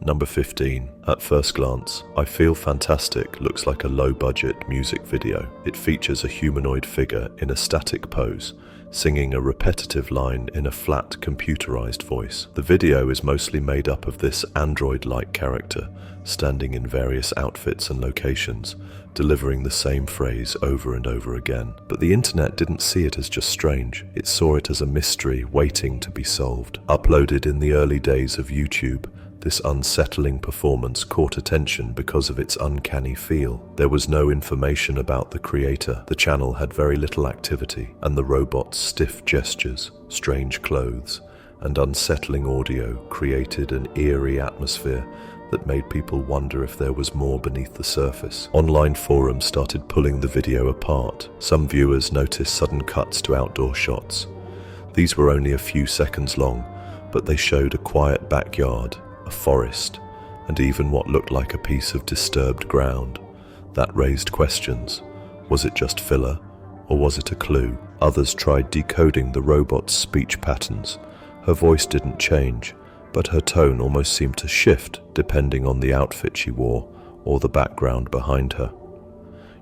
Number 15. At first glance, I Feel Fantastic looks like a low-budget music video. It features a humanoid figure in a static pose, singing a repetitive line in a flat, computerized voice. The video is mostly made up of this android-like character, standing in various outfits and locations, delivering the same phrase over and over again. But the internet didn't see it as just strange. It saw it as a mystery waiting to be solved. Uploaded in the early days of YouTube, this unsettling performance caught attention because of its uncanny feel. There was no information about the creator, the channel had very little activity, and the robot's stiff gestures, strange clothes, and unsettling audio created an eerie atmosphere that made people wonder if there was more beneath the surface. Online forums started pulling the video apart. Some viewers noticed sudden cuts to outdoor shots. These were only a few seconds long, but they showed a quiet backyard, a forest, and even what looked like a piece of disturbed ground. That raised questions. Was it just filler, or was it a clue? Others tried decoding the robot's speech patterns. Her voice didn't change, but her tone almost seemed to shift depending on the outfit she wore or the background behind her.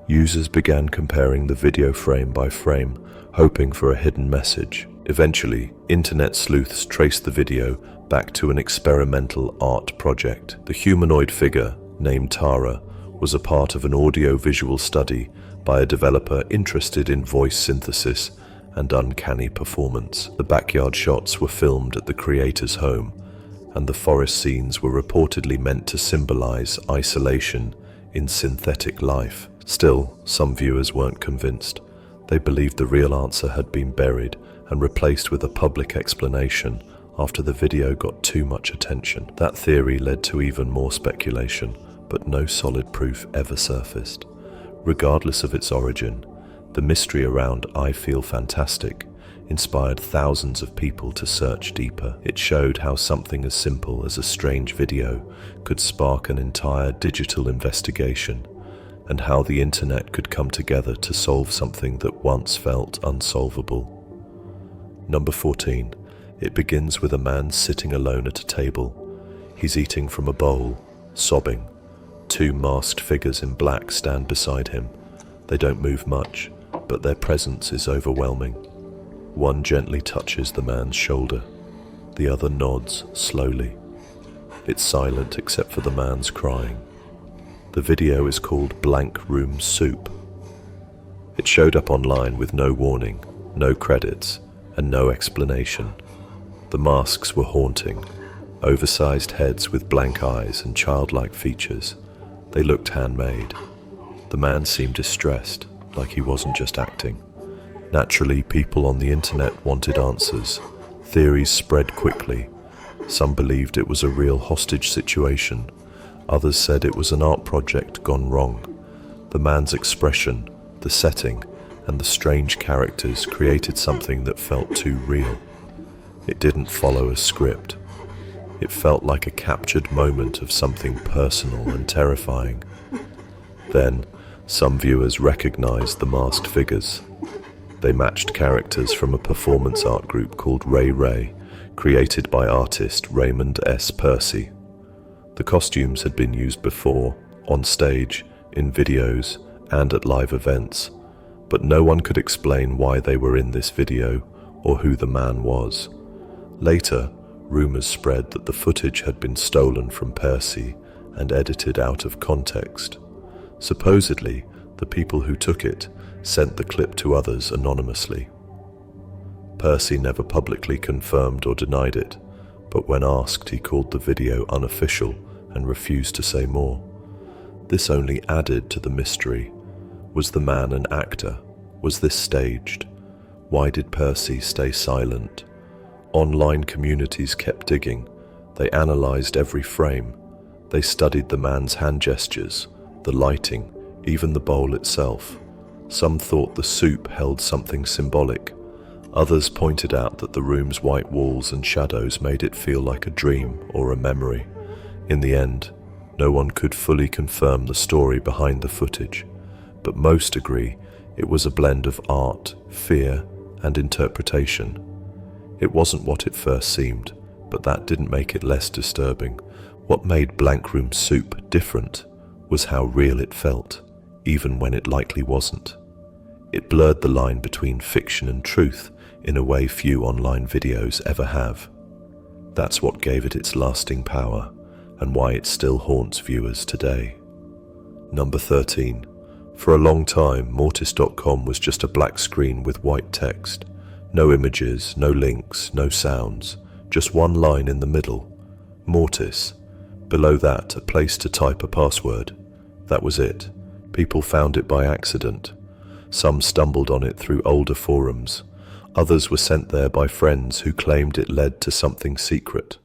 Users began comparing the video frame by frame, hoping for a hidden message. Eventually, internet sleuths traced the video back to an experimental art project. The humanoid figure, named Tara, was a part of an audio-visual study by a developer interested in voice synthesis and uncanny performance. The backyard shots were filmed at the creator's home, and the forest scenes were reportedly meant to symbolize isolation in synthetic life. Still, some viewers weren't convinced. They believed the real answer had been buried and replaced with a public explanation after the video got too much attention. That theory led to even more speculation, but no solid proof ever surfaced. Regardless of its origin, the mystery around I Feel Fantastic inspired thousands of people to search deeper. It showed how something as simple as a strange video could spark an entire digital investigation, and how the internet could come together to solve something that once felt unsolvable. Number 14. It begins with a man sitting alone at a table. He's eating from a bowl, sobbing. Two masked figures in black stand beside him. They don't move much, but their presence is overwhelming. One gently touches the man's shoulder. The other nods slowly. It's silent except for the man's crying. The video is called Blank Room Soup. It showed up online with no warning, no credits, and no explanation. The masks were haunting, oversized heads with blank eyes and childlike features. They looked handmade. The man seemed distressed, like he wasn't just acting. Naturally, people on the internet wanted answers. Theories spread quickly. Some believed it was a real hostage situation. Others said it was an art project gone wrong. The man's expression, the setting, and the strange characters created something that felt too real. It didn't follow a script. It felt like a captured moment of something personal and terrifying. Then, some viewers recognized the masked figures. They matched characters from a performance art group called Ray Ray, created by artist Raymond S. Percy. The costumes had been used before, on stage, in videos, and at live events, but no one could explain why they were in this video or who the man was. Later, rumors spread that the footage had been stolen from Percy and edited out of context. Supposedly, the people who took it sent the clip to others anonymously. Percy never publicly confirmed or denied it, but when asked, he called the video unofficial and refused to say more. This only added to the mystery. Was the man an actor? Was this staged? Why did Percy stay silent? Online communities kept digging. They analyzed every frame. They studied the man's hand gestures, the lighting, even the bowl itself. Some thought the soup held something symbolic. Others pointed out that the room's white walls and shadows made it feel like a dream or a memory. In the end, no one could fully confirm the story behind the footage, but most agree it was a blend of art, fear, and interpretation. It wasn't what it first seemed, but that didn't make it less disturbing. What made Blank Room Soup different was how real it felt, even when it likely wasn't. It blurred the line between fiction and truth in a way few online videos ever have. That's what gave it its lasting power and why it still haunts viewers today. Number 13. For a long time, Mortis.com was just a black screen with white text. No images, no links, no sounds, just one line in the middle. Mortis. Below that, a place to type a password. That was it. People found it by accident. Some stumbled on it through older forums. Others were sent there by friends who claimed it led to something secret.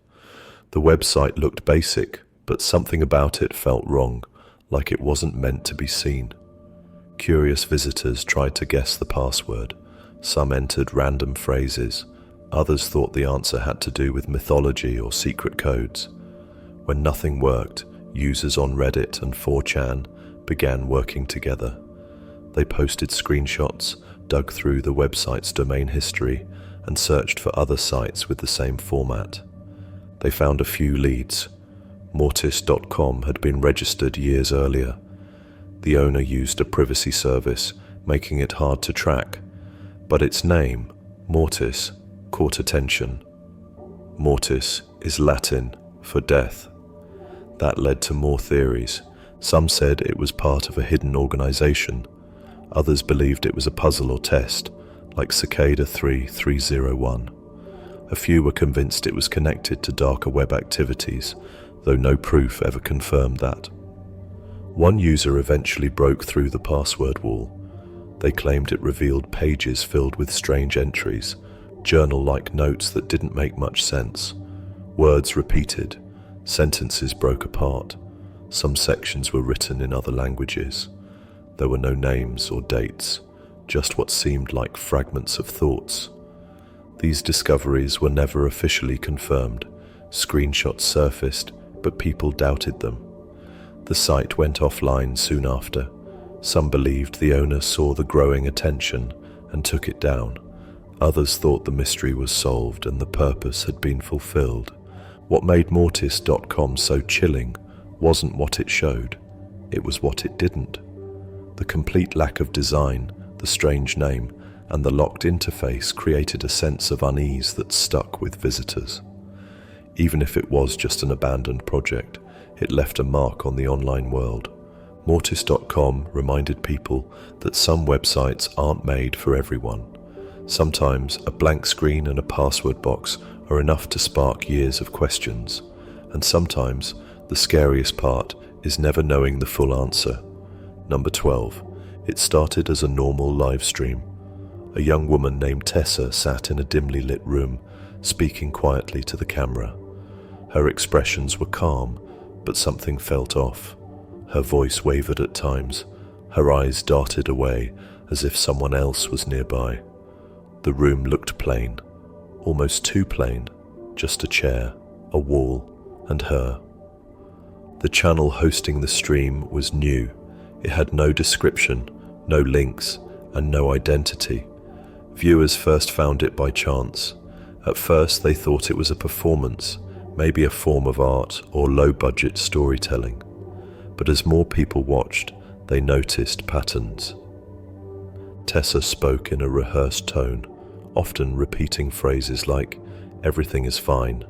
The website looked basic, but something about it felt wrong, like it wasn't meant to be seen. Curious visitors tried to guess the password. Some entered random phrases. Others thought the answer had to do with mythology or secret codes. When nothing worked, users on Reddit and 4chan began working together. They posted screenshots, dug through the website's domain history, and searched for other sites with the same format. They found a few leads. Mortis.com had been registered years earlier. The owner used a privacy service, making it hard to track. But its name, Mortis, caught attention. Mortis is Latin for death. That led to more theories. Some said it was part of a hidden organization. Others believed it was a puzzle or test, like Cicada 3301. A few were convinced it was connected to darker web activities, though no proof ever confirmed that. One user eventually broke through the password wall. They claimed it revealed pages filled with strange entries, journal-like notes that didn't make much sense. Words repeated, sentences broke apart. Some sections were written in other languages. There were no names or dates, just what seemed like fragments of thoughts. These discoveries were never officially confirmed. Screenshots surfaced, but people doubted them. The site went offline soon after. Some believed the owner saw the growing attention and took it down. Others thought the mystery was solved and the purpose had been fulfilled. What made Mortis.com so chilling wasn't what it showed, it was what it didn't. The complete lack of design, the strange name, and the locked interface created a sense of unease that stuck with visitors. Even if it was just an abandoned project, it left a mark on the online world. Mortis.com reminded people that some websites aren't made for everyone. Sometimes a blank screen and a password box are enough to spark years of questions, and sometimes the scariest part is never knowing the full answer. Number 12. It started as a normal live stream. A young woman named Tessa sat in a dimly lit room, speaking quietly to the camera. Her expressions were calm, but something felt off. Her voice wavered at times. Her eyes darted away as if someone else was nearby. The room looked plain, almost too plain, just a chair, a wall, and her. The channel hosting the stream was new. It had no description, no links, and no identity. Viewers first found it by chance. At first they thought it was a performance, maybe a form of art or low-budget storytelling. But as more people watched, they noticed patterns. Tessa spoke in a rehearsed tone, often repeating phrases like, "Everything is fine,"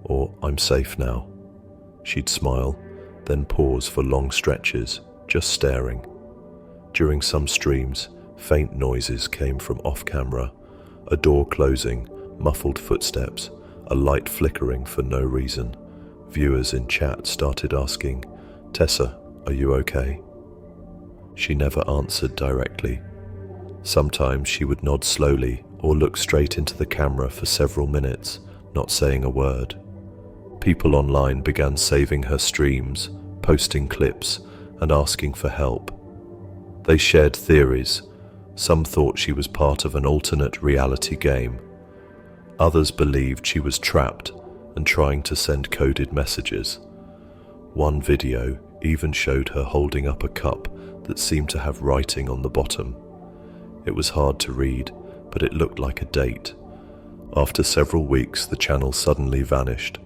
or "I'm safe now." She'd smile, then pause for long stretches, just staring. During some streams, faint noises came from off-camera, a door closing, muffled footsteps, a light flickering for no reason. Viewers in chat started asking, "Tessa, are you okay?" She never answered directly. Sometimes she would nod slowly or look straight into the camera for several minutes, not saying a word. People online began saving her streams, posting clips, and asking for help. They shared theories. Some thought she was part of an alternate reality game. Others believed she was trapped and trying to send coded messages. One video even showed her holding up a cup that seemed to have writing on the bottom. It was hard to read, but it looked like a date. After several weeks, the channel suddenly vanished.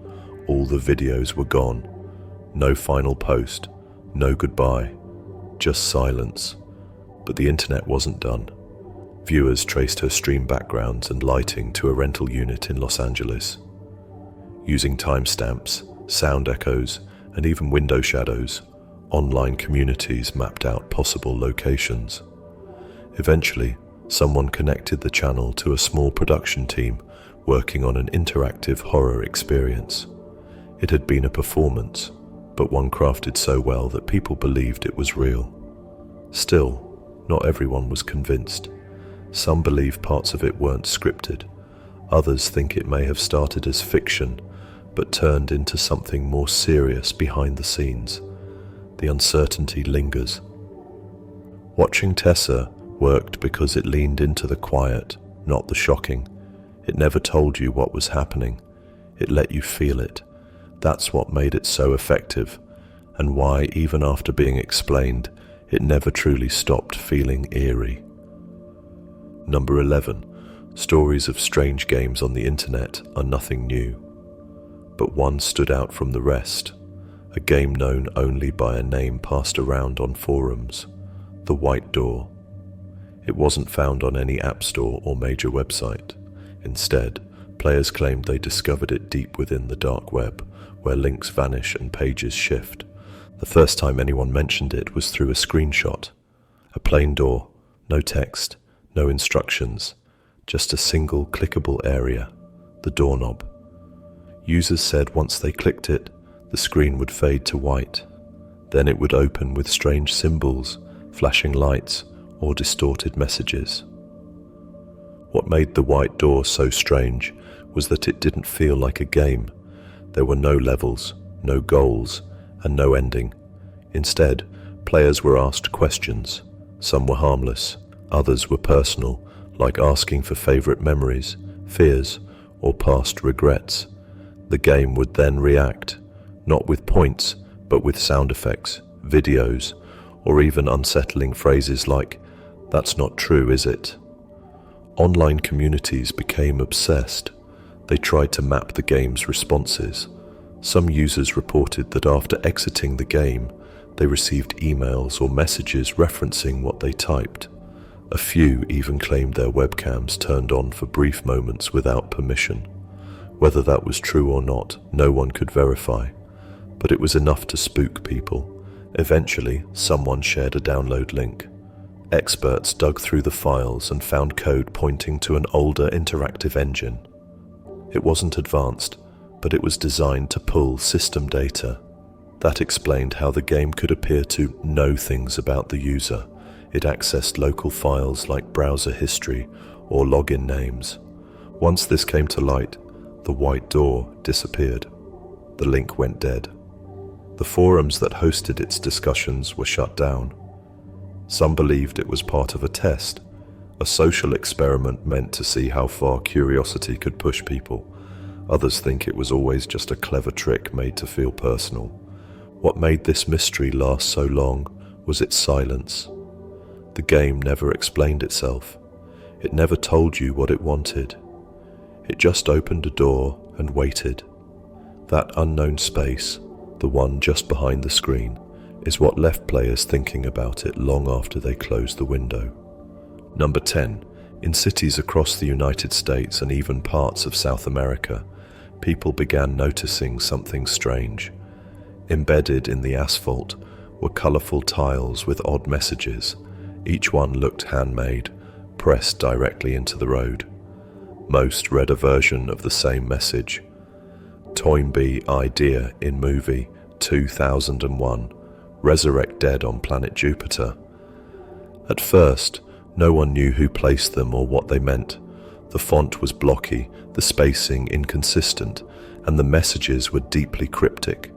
All the videos were gone. No final post, no goodbye, just silence. But the internet wasn't done. Viewers traced her stream backgrounds and lighting to a rental unit in Los Angeles. Using timestamps, sound echoes, and even window shadows, online communities mapped out possible locations. Eventually, someone connected the channel to a small production team working on an interactive horror experience. It had been a performance, but one crafted so well that people believed it was real. Still, not everyone was convinced. Some believe parts of it weren't scripted. Others think it may have started as fiction, but turned into something more serious behind the scenes. The uncertainty lingers. Watching Tessa worked because it leaned into the quiet, not the shocking. It never told you what was happening. It let you feel it. That's what made it so effective, and why, even after being explained, it never truly stopped feeling eerie. Number 11. Stories of strange games on the internet are nothing new. But one stood out from the rest. A game known only by a name passed around on forums. The White Door. It wasn't found on any app store or major website. Instead, players claimed they discovered it deep within the dark web, where links vanish and pages shift. The first time anyone mentioned it was through a screenshot. A plain door, no text, no instructions, just a single clickable area, the doorknob. Users said once they clicked it, the screen would fade to white. Then it would open with strange symbols, flashing lights, or distorted messages. What made the White Door so strange was that it didn't feel like a game. There were no levels, no goals, and no ending. Instead, players were asked questions. Some were harmless, others were personal, like asking for favorite memories, fears, or past regrets. The game would then react, not with points, but with sound effects, videos, or even unsettling phrases like, "That's not true, is it?" Online communities became obsessed. They tried to map the game's responses. Some users reported that after exiting the game, they received emails or messages referencing what they typed. A few even claimed their webcams turned on for brief moments without permission. Whether that was true or not, no one could verify, but it was enough to spook people. Eventually, someone shared a download link. Experts dug through the files and found code pointing to an older interactive engine. It wasn't advanced, but it was designed to pull system data. That explained how the game could appear to know things about the user. It accessed local files like browser history or login names. Once this came to light, the White Door disappeared. The link went dead. The forums that hosted its discussions were shut down. Some believed it was part of a test, a social experiment meant to see how far curiosity could push people. Others think it was always just a clever trick made to feel personal. What made this mystery last so long was its silence. The game never explained itself. It never told you what it wanted. It just opened a door and waited. That unknown space, the one just behind the screen, is what left players thinking about it long after they closed the window. Number 10. In cities across the United States and even parts of South America, people began noticing something strange. Embedded in the asphalt were colorful tiles with odd messages. Each one looked handmade, pressed directly into the road. Most read a version of the same message. Toynbee idea in movie 2001. Resurrect dead on planet Jupiter. At first, no one knew who placed them or what they meant. The font was blocky, the spacing inconsistent, and the messages were deeply cryptic.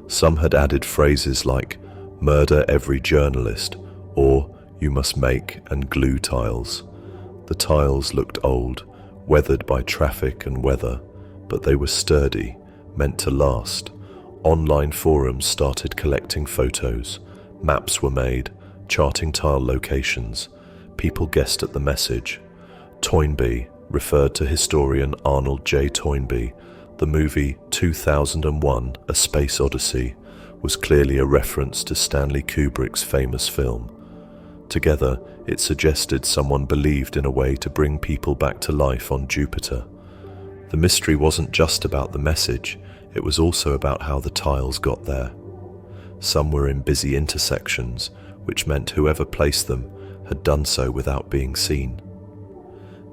Some had added phrases like, "Murder every journalist," or "You must make and glue tiles." The tiles looked old, weathered by traffic and weather, but they were sturdy, meant to last. Online forums started collecting photos. Maps were made, charting tile locations. People guessed at the message. Toynbee referred to historian Arnold J. Toynbee. The movie 2001: A Space Odyssey was clearly a reference to Stanley Kubrick's famous film. Together, it suggested someone believed in a way to bring people back to life on Jupiter. The mystery wasn't just about the message, it was also about how the tiles got there. Some were in busy intersections, which meant whoever placed them had done so without being seen.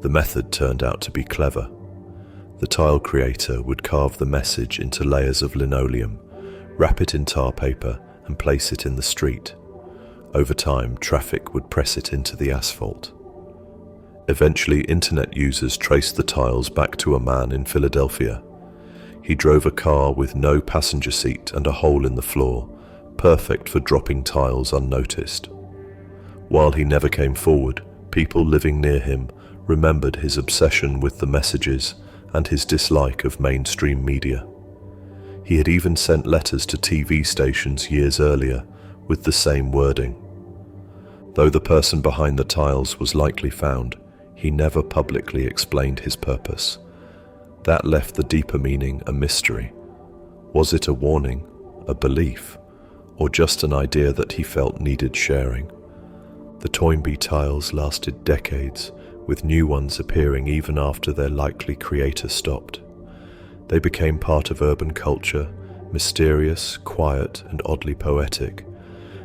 The method turned out to be clever. The tile creator would carve the message into layers of linoleum, wrap it in tar paper, and place it in the street. Over time, traffic would press it into the asphalt. Eventually, internet users traced the tiles back to a man in Philadelphia. He drove a car with no passenger seat and a hole in the floor, perfect for dropping tiles unnoticed. While he never came forward, people living near him remembered his obsession with the messages and his dislike of mainstream media. He had even sent letters to TV stations years earlier with the same wording. Though the person behind the tiles was likely found, he never publicly explained his purpose. That left the deeper meaning a mystery. Was it a warning, a belief, or just an idea that he felt needed sharing? The Toynbee tiles lasted decades, with new ones appearing even after their likely creator stopped. They became part of urban culture, mysterious, quiet, and oddly poetic.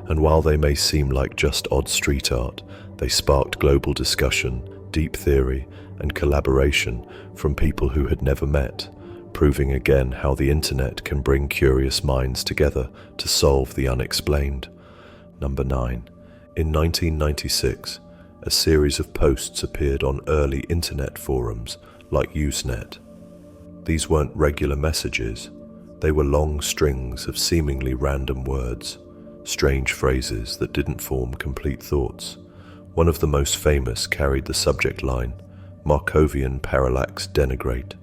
And while they may seem like just odd street art, they sparked global discussion, deep theory, and collaboration from people who had never met, proving again how the internet can bring curious minds together to solve the unexplained. Number 9. In 1996, a series of posts appeared on early internet forums like Usenet. These weren't regular messages, they were long strings of seemingly random words, strange phrases that didn't form complete thoughts. One of the most famous carried the subject line, Markovian Parallax denigrate.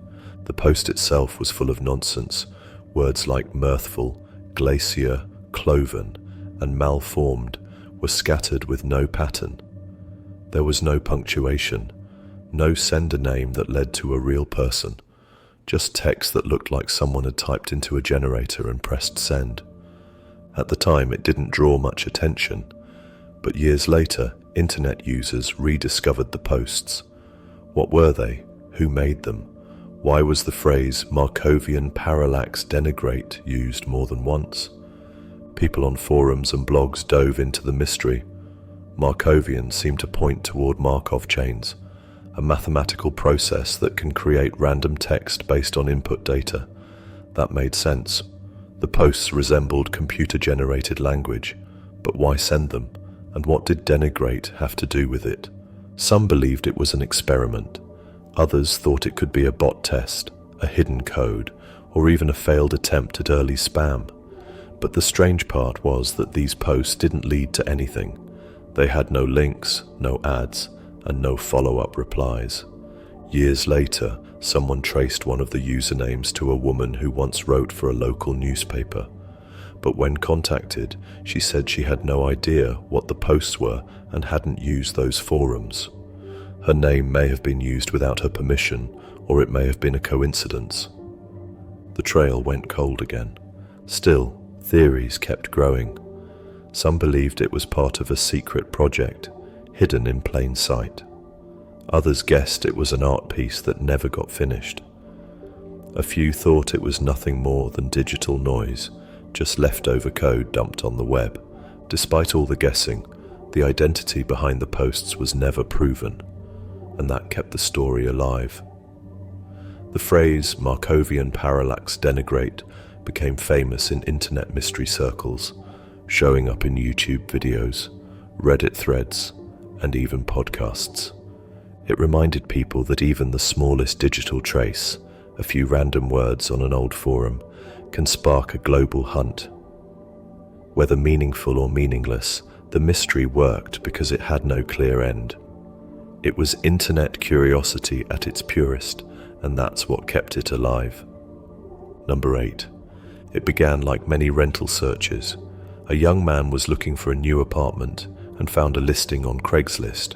The post itself was full of nonsense. Words like mirthful, glacier, cloven, and malformed were scattered with no pattern. There was no punctuation, no sender name that led to a real person, just text that looked like someone had typed into a generator and pressed send. At the time, it didn't draw much attention, but years later, internet users rediscovered the posts. What were they? Who made them? Why was the phrase Markovian Parallax denigrate used more than once? People on forums and blogs dove into the mystery. Markovian seemed to point toward Markov chains, a mathematical process that can create random text based on input data. That made sense. The posts resembled computer-generated language, but why send them? And what did denigrate have to do with it? Some believed it was an experiment. Others thought it could be a bot test, a hidden code, or even a failed attempt at early spam. But the strange part was that these posts didn't lead to anything. They had no links, no ads, and no follow-up replies. Years later, someone traced one of the usernames to a woman who once wrote for a local newspaper. But when contacted, she said she had no idea what the posts were and hadn't used those forums. Her name may have been used without her permission, or it may have been a coincidence. The trail went cold again. Still, theories kept growing. Some believed it was part of a secret project, hidden in plain sight. Others guessed it was an art piece that never got finished. A few thought it was nothing more than digital noise, just leftover code dumped on the web. Despite all the guessing, the identity behind the posts was never proven, and that kept the story alive. The phrase Markovian Parallax denigrate became famous in internet mystery circles, showing up in YouTube videos, Reddit threads, and even podcasts. It reminded people that even the smallest digital trace, a few random words on an old forum, can spark a global hunt. Whether meaningful or meaningless, the mystery worked because it had no clear end. It was internet curiosity at its purest, and that's what kept it alive. Number 8. It began like many rental searches. A young man was looking for a new apartment and found a listing on Craigslist.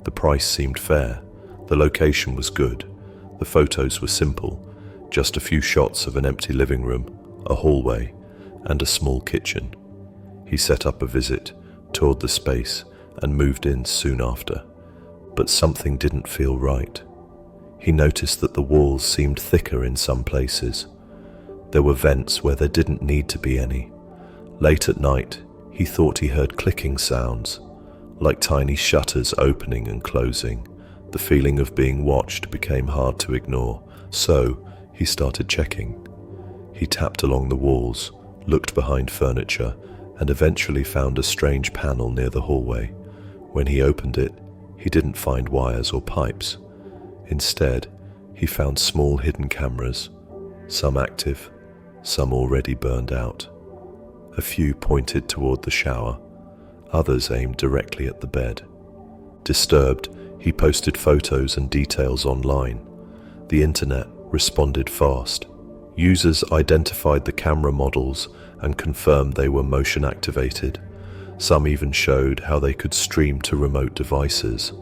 The price seemed fair, the location was good, the photos were simple, just a few shots of an empty living room, a hallway, and a small kitchen. He set up a visit, toured the space, and moved in soon after. But something didn't feel right. He noticed that the walls seemed thicker in some places. There were vents where there didn't need to be any. Late at night, he thought he heard clicking sounds, like tiny shutters opening and closing. The feeling of being watched became hard to ignore, so he started checking. He tapped along the walls, looked behind furniture, and eventually found a strange panel near the hallway. When he opened it, he didn't find wires or pipes. Instead, he found small hidden cameras, some active, some already burned out. A few pointed toward the shower, others aimed directly at the bed. Disturbed, he posted photos and details online. The internet responded fast. Users identified the camera models and confirmed they were motion activated. Some even showed how they could stream to remote devices.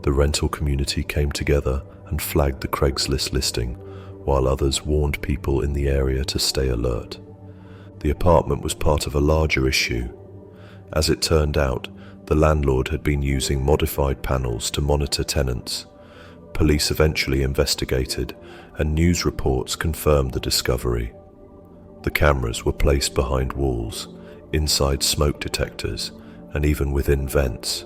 The rental community came together and flagged the Craigslist listing, while others warned people in the area to stay alert. The apartment was part of a larger issue. As it turned out, the landlord had been using modified panels to monitor tenants. Police eventually investigated, and news reports confirmed the discovery. The cameras were placed behind walls, inside smoke detectors, and even within vents.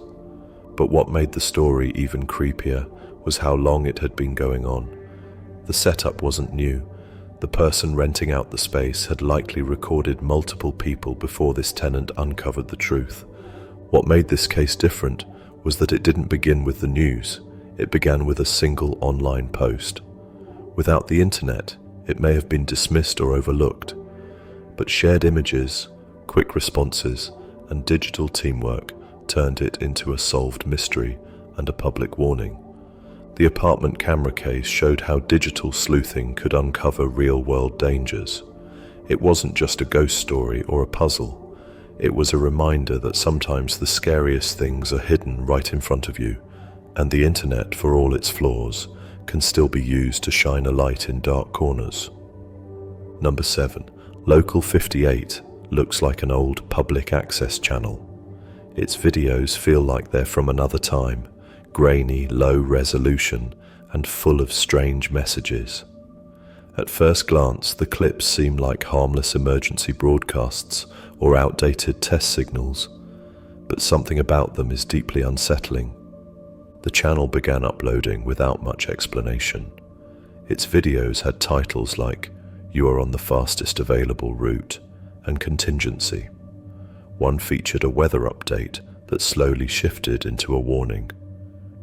But what made the story even creepier was how long it had been going on. The setup wasn't new. The person renting out the space had likely recorded multiple people before this tenant uncovered the truth. What made this case different was that it didn't begin with the news. It began with a single online post. Without the internet, it may have been dismissed or overlooked. But shared images, quick responses, and digital teamwork turned it into a solved mystery and a public warning. The apartment camera case showed how digital sleuthing could uncover real-world dangers. It wasn't just a ghost story or a puzzle. It was a reminder that sometimes the scariest things are hidden right in front of you, and the internet, for all its flaws, can still be used to shine a light in dark corners. Number 7. Local 58 looks like an old public access channel. Its videos feel like they're from another time, grainy, low resolution, and full of strange messages. At first glance, the clips seem like harmless emergency broadcasts or outdated test signals, but something about them is deeply unsettling. The channel began uploading without much explanation. Its videos had titles like "You are on the fastest available route" and "Contingency." One featured a weather update that slowly shifted into a warning: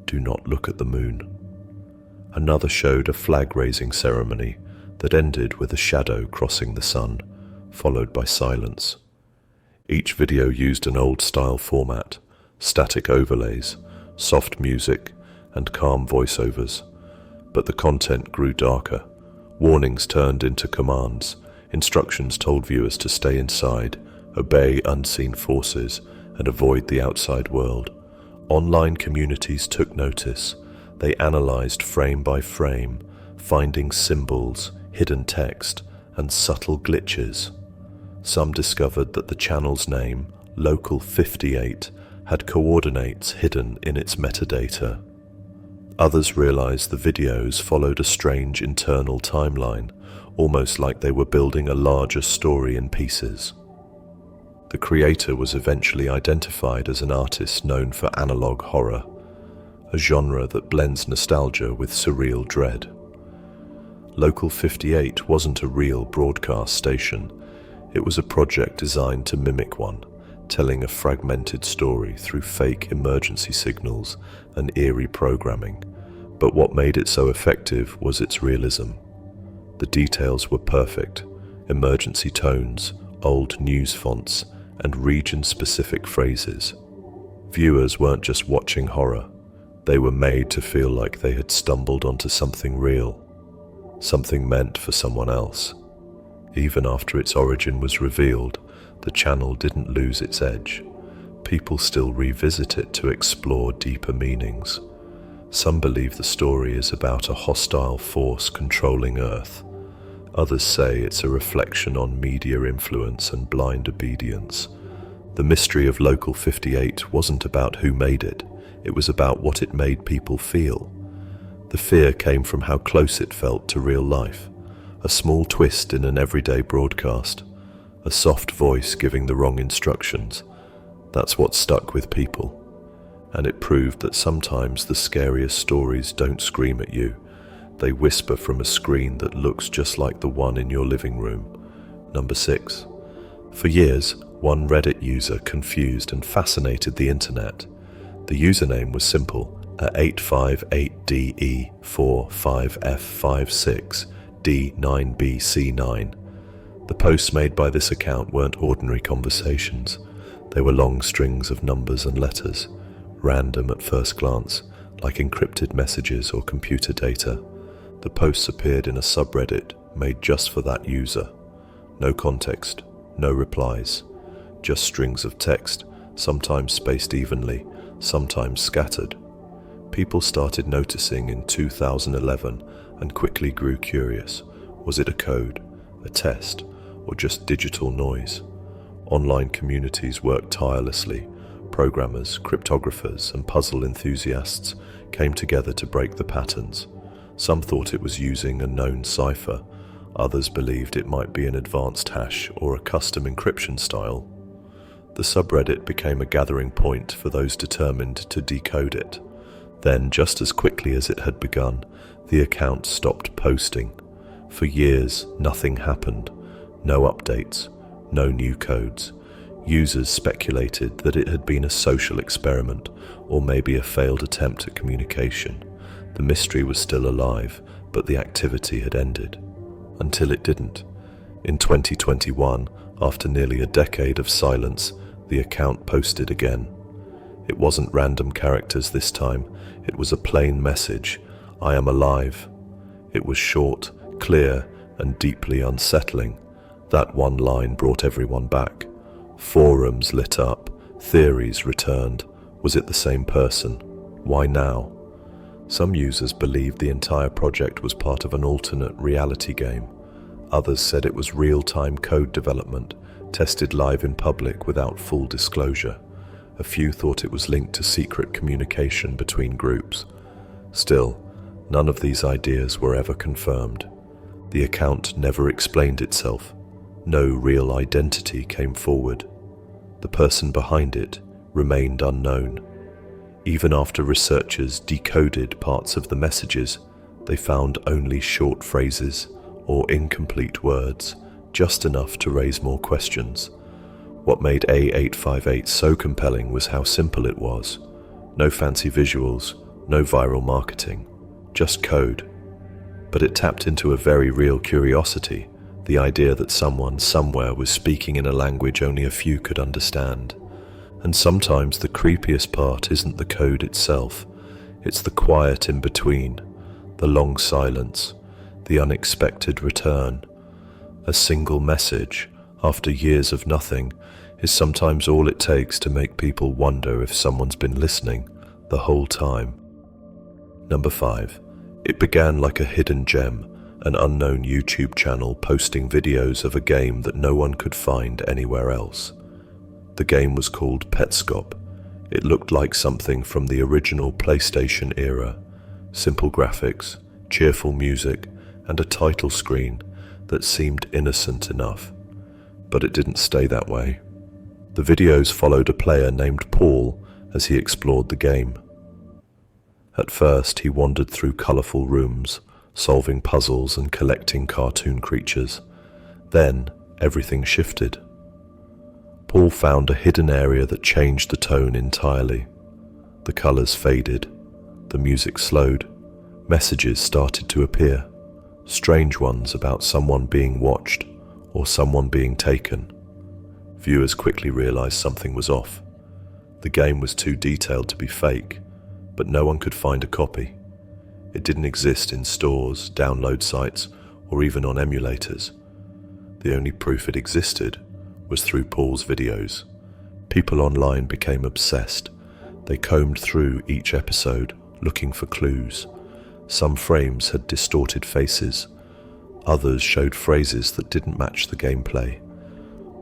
"Do not look at the moon." Another showed a flag-raising ceremony that ended with a shadow crossing the sun, followed by silence. Each video used an old-style format, static overlays, soft music, and calm voiceovers. But the content grew darker. Warnings turned into commands. Instructions told viewers to stay inside, obey unseen forces, and avoid the outside world. Online communities took notice. They analyzed frame by frame, finding symbols, hidden text, and subtle glitches. Some discovered that the channel's name, Local 58, had coordinates hidden in its metadata. Others realized the videos followed a strange internal timeline, almost like they were building a larger story in pieces. The creator was eventually identified as an artist known for analog horror, a genre that blends nostalgia with surreal dread. Local 58 wasn't a real broadcast station. It was a project designed to mimic one, telling a fragmented story through fake emergency signals and eerie programming. But what made it so effective was its realism. The details were perfect: emergency tones, old news fonts, and region-specific phrases. Viewers weren't just watching horror. They were made to feel like they had stumbled onto something real, something meant for someone else. Even after its origin was revealed, the channel didn't lose its edge. People still revisit it to explore deeper meanings. Some believe the story is about a hostile force controlling Earth. Others say it's a reflection on media influence and blind obedience. The mystery of Local 58 wasn't about who made it, it was about what it made people feel. The fear came from how close it felt to real life. A small twist in an everyday broadcast. A soft voice giving the wrong instructions. That's what stuck with people. And it proved that sometimes the scariest stories don't scream at you. They whisper from a screen that looks just like the one in your living room. Number 6. For years, one Reddit user confused and fascinated the internet. The username was simple, at 858DE45F56D9BC9. The posts made by this account weren't ordinary conversations. They were long strings of numbers and letters, random at first glance, like encrypted messages or computer data. The posts appeared in a subreddit made just for that user. No context, no replies, just strings of text, sometimes spaced evenly, sometimes scattered. People started noticing in 2011 and quickly grew curious. Was it a code, a test, or just digital noise? Online communities worked tirelessly. Programmers, cryptographers, and puzzle enthusiasts came together to break the patterns. Some thought it was using a known cipher. Others believed it might be an advanced hash or a custom encryption style. The subreddit became a gathering point for those determined to decode it. Then, just as quickly as it had begun, the account stopped posting. For years, nothing happened. No updates, no new codes. Users speculated that it had been a social experiment or maybe a failed attempt at communication. The mystery was still alive, but the activity had ended. Until it didn't. In 2021, after nearly a decade of silence, the account posted again. It wasn't random characters this time, it was a plain message, "I am alive." It was short, clear, and deeply unsettling. That one line brought everyone back. Forums lit up, theories returned. Was it the same person? Why now? Some users believed the entire project was part of an alternate reality game. Others said it was real-time code development, tested live in public without full disclosure. A few thought it was linked to secret communication between groups. Still, none of these ideas were ever confirmed. The account never explained itself. No real identity came forward. The person behind it remained unknown. Even after researchers decoded parts of the messages, they found only short phrases or incomplete words, just enough to raise more questions. What made A858 so compelling was how simple it was. No fancy visuals, no viral marketing, just code. But it tapped into a very real curiosity, the idea that someone somewhere was speaking in a language only a few could understand. And sometimes the creepiest part isn't the code itself, it's the quiet in between, the long silence, the unexpected return. A single message, after years of nothing, is sometimes all it takes to make people wonder if someone's been listening the whole time. Number 5. It began like a hidden gem, an unknown YouTube channel posting videos of a game that no one could find anywhere else. The game was called Petscop. It looked like something from the original PlayStation era. Simple graphics, cheerful music, and a title screen that seemed innocent enough. But it didn't stay that way. The videos followed a player named Paul as he explored the game. At first, he wandered through colourful rooms, solving puzzles and collecting cartoon creatures. Then, everything shifted. Paul found a hidden area that changed the tone entirely. The colours faded, the music slowed, messages started to appear, strange ones about someone being watched or someone being taken. Viewers quickly realised something was off. The game was too detailed to be fake, but no one could find a copy. It didn't exist in stores, download sites, or even on emulators. The only proof it existed was through Paul's videos. People online became obsessed. They combed through each episode, looking for clues. Some frames had distorted faces. Others showed phrases that didn't match the gameplay.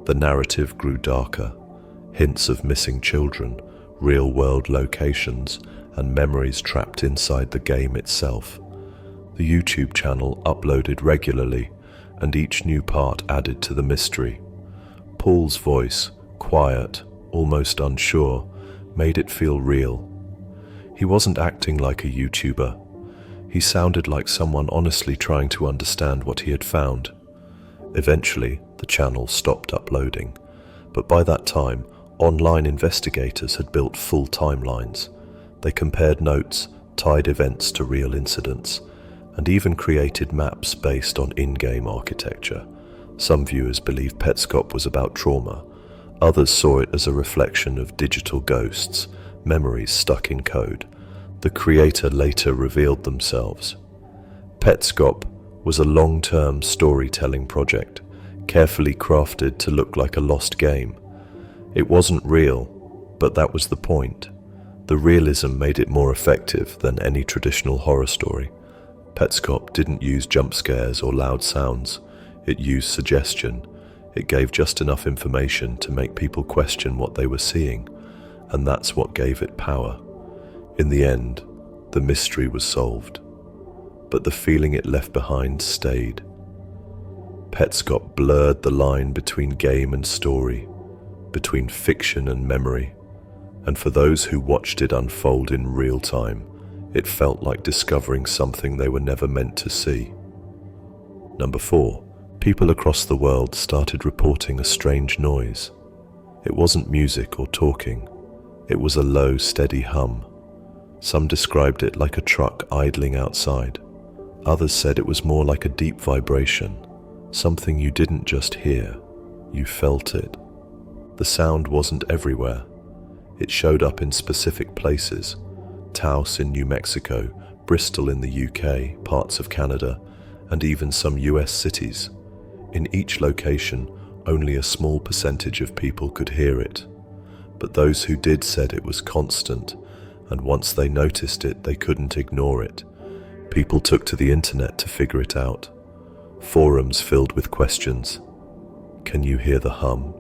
The narrative grew darker, hints of missing children, real-world locations, and memories trapped inside the game itself. The YouTube channel uploaded regularly, and each new part added to the mystery. Paul's voice, quiet, almost unsure, made it feel real. He wasn't acting like a YouTuber. He sounded like someone honestly trying to understand what he had found. Eventually, the channel stopped uploading, but by that time, online investigators had built full timelines. They compared notes, tied events to real incidents, and even created maps based on in-game architecture. Some viewers believed Petscop was about trauma. Others saw it as a reflection of digital ghosts, memories stuck in code. The creator later revealed themselves. Petscop was a long-term storytelling project, carefully crafted to look like a lost game. It wasn't real, but that was the point. The realism made it more effective than any traditional horror story. Petscop didn't use jump scares or loud sounds. It used suggestion. It gave just enough information to make people question what they were seeing, and that's what gave it power. In the end, the mystery was solved, but the feeling it left behind stayed. Petscop blurred the line between game and story, between fiction and memory, and for those who watched it unfold in real time, it felt like discovering something they were never meant to see. Number 4. People across the world started reporting a strange noise. It wasn't music or talking. It was a low, steady hum. Some described it like a truck idling outside. Others said it was more like a deep vibration, something you didn't just hear, you felt it. The sound wasn't everywhere. It showed up in specific places: Taos in New Mexico, Bristol in the UK, parts of Canada, and even some US cities. In each location, only a small percentage of people could hear it. But those who did said it was constant, and once they noticed it, they couldn't ignore it. People took to the internet to figure it out. Forums filled with questions. Can you hear the hum?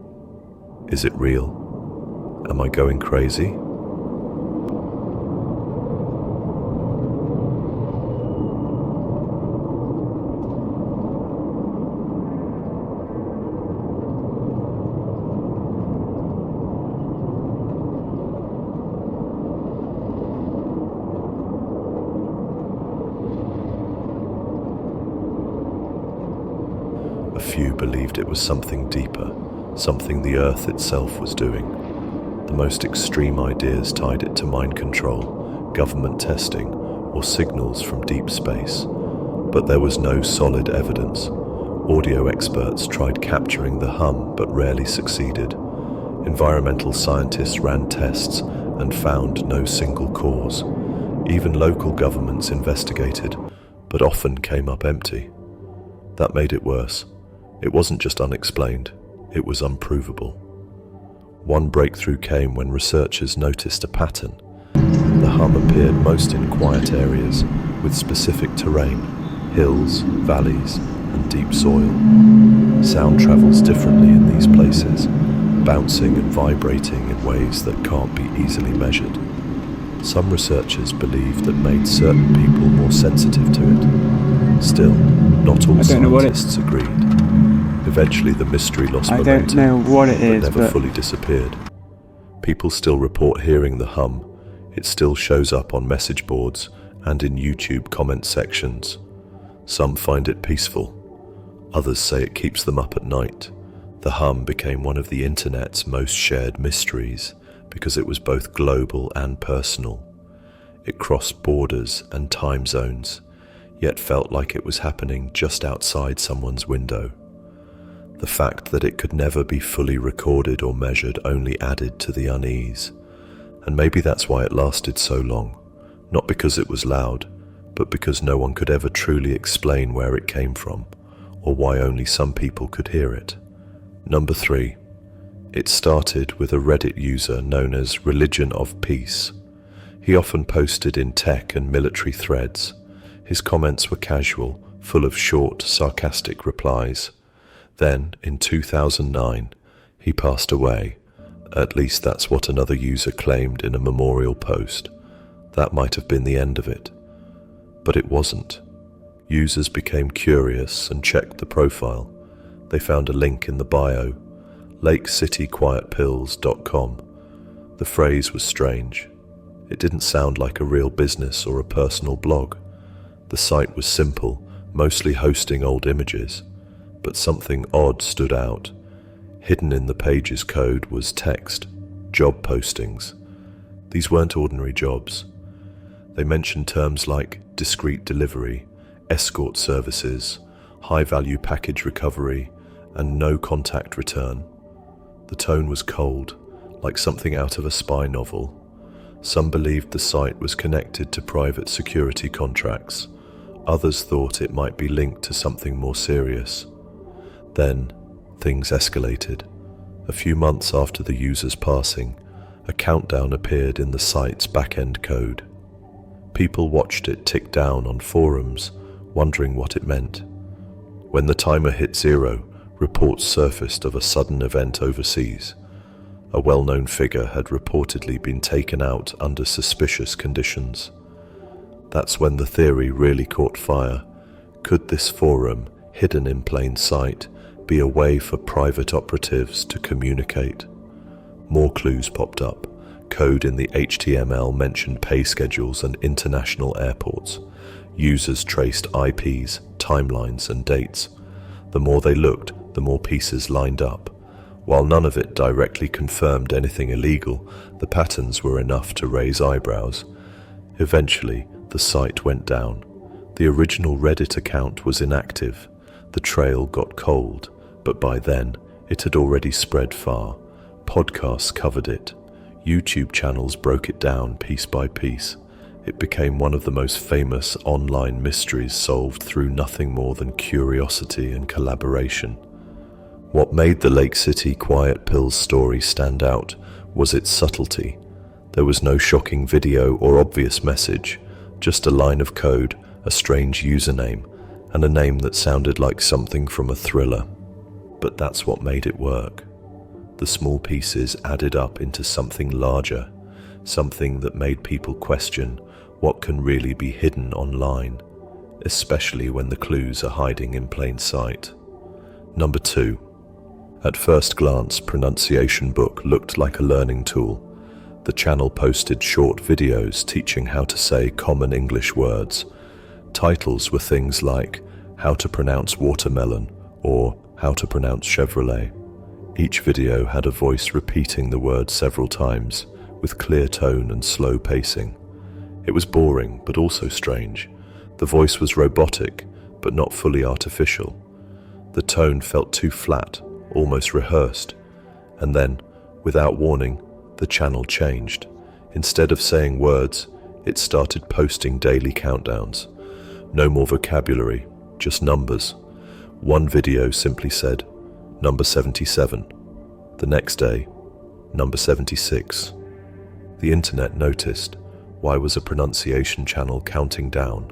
Is it real? Am I going crazy? A few believed it was something deeper, something the Earth itself was doing. The most extreme ideas tied it to mind control, government testing, or signals from deep space. But there was no solid evidence. Audio experts tried capturing the hum but rarely succeeded. Environmental scientists ran tests and found no single cause. Even local governments investigated, but often came up empty. That made it worse. It wasn't just unexplained, it was unprovable. One breakthrough came when researchers noticed a pattern. The hum appeared most in quiet areas, with specific terrain, hills, valleys, and deep soil. Sound travels differently in these places, bouncing and vibrating in ways that can't be easily measured. Some researchers believe that made certain people more sensitive to it. Still, not all scientists agreed. Eventually the mystery lost momentum, but never fully disappeared. People still report hearing the hum. It still shows up on message boards and in YouTube comment sections. Some find it peaceful. Others say it keeps them up at night. The hum became one of the internet's most shared mysteries because it was both global and personal. It crossed borders and time zones, yet felt like it was happening just outside someone's window. The fact that it could never be fully recorded or measured only added to the unease. And maybe that's why it lasted so long. Not because it was loud, but because no one could ever truly explain where it came from, or why only some people could hear it. Number 3. It started with a Reddit user known as Religion of Peace. He often posted in tech and military threads. His comments were casual, full of short, sarcastic replies. Then, in 2009, he passed away. At least that's what another user claimed in a memorial post. That might have been the end of it. But it wasn't. Users became curious and checked the profile. They found a link in the bio, lakecityquietpills.com. The phrase was strange. It didn't sound like a real business or a personal blog. The site was simple, mostly hosting old images, but something odd stood out. Hidden in the page's code was text, job postings. These weren't ordinary jobs. They mentioned terms like discreet delivery, escort services, high-value package recovery, and no contact return. The tone was cold, like something out of a spy novel. Some believed the site was connected to private security contracts. Others thought it might be linked to something more serious. Then, things escalated. A few months after the user's passing, a countdown appeared in the site's back-end code. People watched it tick down on forums, wondering what it meant. When the timer hit 0, reports surfaced of a sudden event overseas. A well-known figure had reportedly been taken out under suspicious conditions. That's when the theory really caught fire. Could this forum, hidden in plain sight, be a way for private operatives to communicate? More clues popped up. Code in the HTML mentioned pay schedules and international airports. Users traced IPs, timelines, and dates. The more they looked, the more pieces lined up. While none of it directly confirmed anything illegal, the patterns were enough to raise eyebrows. Eventually, the site went down. The original Reddit account was inactive. The trail got cold, but by then, it had already spread far. Podcasts covered it. YouTube channels broke it down piece by piece. It became one of the most famous online mysteries solved through nothing more than curiosity and collaboration. What made the Lake City Quiet Pills story stand out was its subtlety. There was no shocking video or obvious message, just a line of code, a strange username, and a name that sounded like something from a thriller. But that's what made it work. The small pieces added up into something larger, something that made people question what can really be hidden online, especially when the clues are hiding in plain sight. Number 2. At first glance, Pronunciation Book looked like a learning tool. The channel posted short videos teaching how to say common English words. Titles were things like How to Pronounce Watermelon or How to Pronounce Chevrolet. Each video had a voice repeating the word several times, with clear tone and slow pacing. It was boring, but also strange. The voice was robotic, but not fully artificial. The tone felt too flat, almost rehearsed. And then, without warning, the channel changed. Instead of saying words, it started posting daily countdowns. No more vocabulary, just numbers. One video simply said, number 77. The next day, number 76. The internet noticed. Why was a pronunciation channel counting down?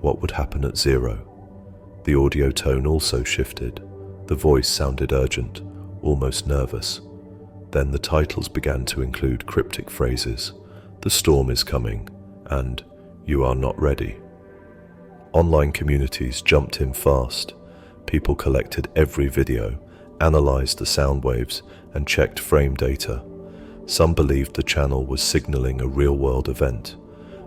What would happen at 0? The audio tone also shifted. The voice sounded urgent, almost nervous. Then the titles began to include cryptic phrases. The storm is coming, and you are not ready. Online communities jumped in fast. People collected every video, analyzed the sound waves, and checked frame data. Some believed the channel was signaling a real-world event.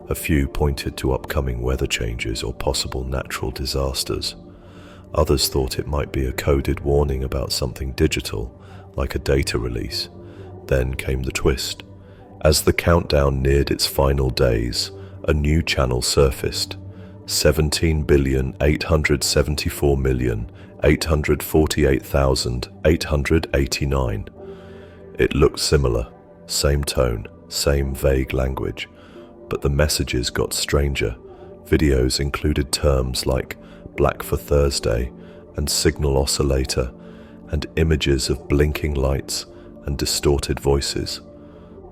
A few pointed to upcoming weather changes or possible natural disasters. Others thought it might be a coded warning about something digital, like a data release. Then came the twist. As the countdown neared its final days, a new channel surfaced. 17,874,848,889. It looked similar, same tone, same vague language, but the messages got stranger. Videos included terms like Black for Thursday and Signal Oscillator, and images of blinking lights and distorted voices.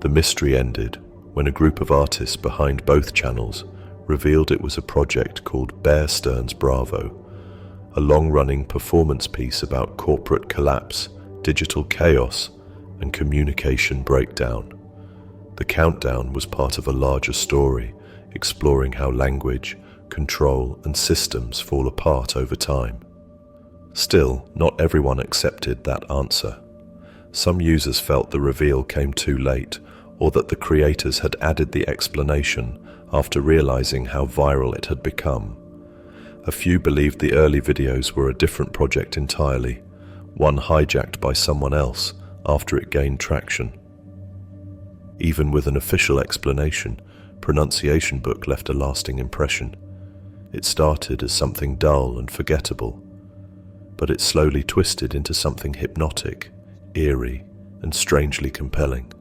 The mystery ended when a group of artists behind both channels revealed it was a project called Bear Stearns Bravo, a long-running performance piece about corporate collapse, digital chaos, and communication breakdown. The countdown was part of a larger story, exploring how language, control, and systems fall apart over time. Still, not everyone accepted that answer. Some users felt the reveal came too late, or that the creators had added the explanation after realizing how viral it had become. A few believed the early videos were a different project entirely, one hijacked by someone else after it gained traction. Even with an official explanation, Pronunciation Book left a lasting impression. It started as something dull and forgettable, but it slowly twisted into something hypnotic, eerie, and strangely compelling.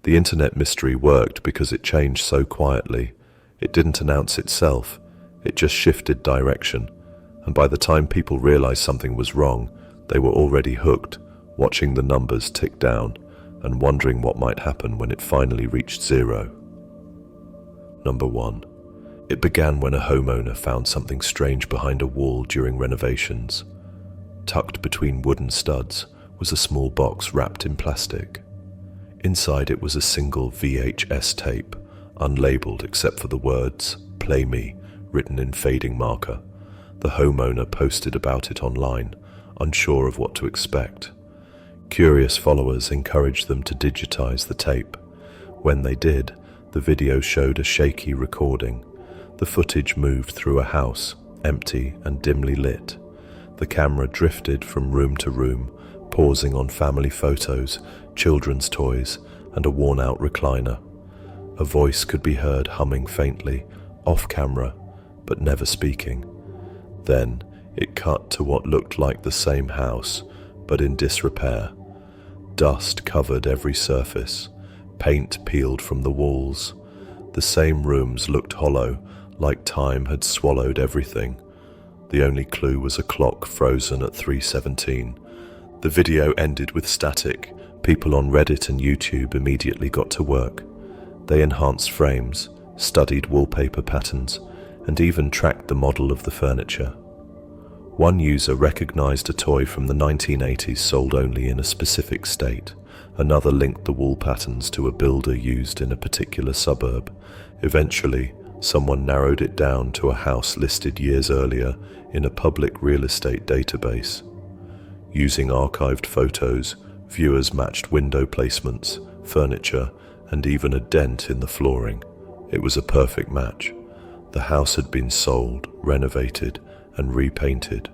The internet mystery worked because it changed so quietly. It didn't announce itself, it just shifted direction, and by the time people realized something was wrong, they were already hooked, watching the numbers tick down and wondering what might happen when it finally reached zero. Number 1. It began when a homeowner found something strange behind a wall during renovations. Tucked between wooden studs was a small box wrapped in plastic. Inside it was a single VHS tape, unlabeled except for the words, "Play Me," written in fading marker. The homeowner posted about it online, unsure of what to expect. Curious followers encouraged them to digitize the tape. When they did, the video showed a shaky recording. The footage moved through a house, empty and dimly lit. The camera drifted from room to room, pausing on family photos, children's toys, and a worn-out recliner. A voice could be heard humming faintly, off camera, but never speaking. Then it cut to what looked like the same house, but in disrepair. Dust covered every surface, paint peeled from the walls. The same rooms looked hollow, like time had swallowed everything. The only clue was a clock frozen at 3:17. The video ended with static. People on Reddit and YouTube immediately got to work. They enhanced frames, studied wallpaper patterns, and even tracked the model of the furniture. One user recognized a toy from the 1980s sold only in a specific state. Another linked the wall patterns to a builder used in a particular suburb. Eventually, someone narrowed it down to a house listed years earlier in a public real estate database. Using archived photos, viewers matched window placements, furniture, and even a dent in the flooring. It was a perfect match. The house had been sold, renovated, and repainted,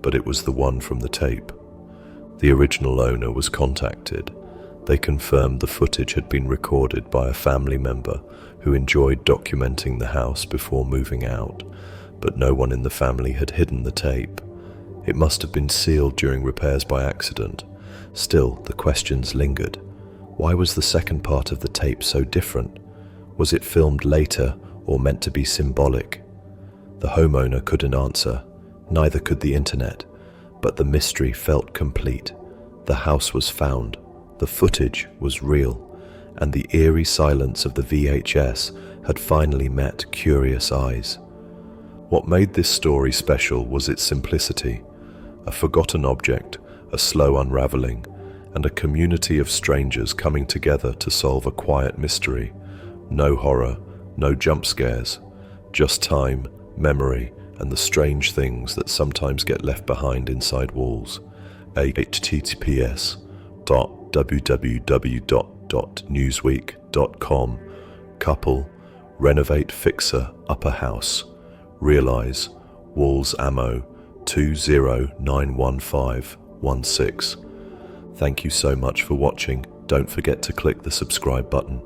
but it was the one from the tape. The original owner was contacted. They confirmed the footage had been recorded by a family member who enjoyed documenting the house before moving out, but no one in the family had hidden the tape. It must have been sealed during repairs by accident. Still, the questions lingered. Why was the second part of the tape so different? Was it filmed later or meant to be symbolic? The homeowner couldn't answer. Neither could the internet, but the mystery felt complete. The house was found, the footage was real, and the eerie silence of the VHS had finally met curious eyes. What made this story special was its simplicity. A forgotten object, a slow unraveling, and a community of strangers coming together to solve a quiet mystery. No horror, no jump scares, just time, memory, and the strange things that sometimes get left behind inside walls. https://www.newsweek.com. Couple, renovate fixer upper house. Realize, walls ammo 2091516. Thank you so much for watching. Don't forget to click the subscribe button.